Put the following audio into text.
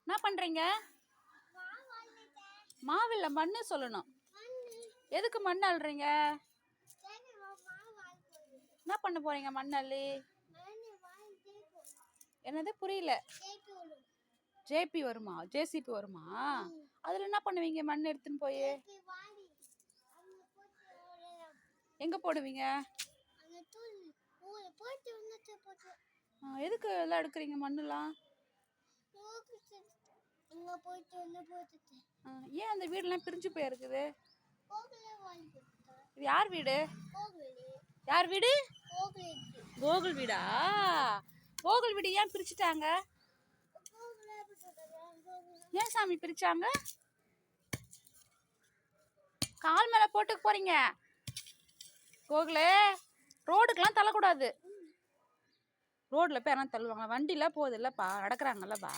என்ன பண்றீங்க? மாவில்ல மண்ணு சொல்லணும். எதுக்கு மண் அள்ளுறீங்க? என்ன பண்ண போறீங்க மண் அள்ளி? என்னது புரியல? ஜேபி வருமா? ஜேசிபி வருமா? அதுல என்ன பண்ணுவீங்க மண் எடுத்துன்னு போய்? எங்க போடுவீங்க? எதுக்கு எல்லாம் எடுக்கிறீங்க மண்ணுலாம்? ஏன் அந்த வீடெல்லாம் பிரிஞ்சு போயிருக்குது? இது யார் வீடு? யார் வீடு? கோகுல் வீடா? கோகுல் வீடு ஏன் பிரிச்சுட்டாங்க? ஏன் சாமி பிரிச்சாங்க? கால் மேல போட்டுக்க போறீங்க. கோகுலே, ரோடுக்கெல்லாம் தள்ளக்கூடாது. ரோட்ல போய் யாரும் தள்ளுவாங்க? வண்டிலாம் போகுது இல்லப்பா, நடக்கிறாங்கல்லப்பா.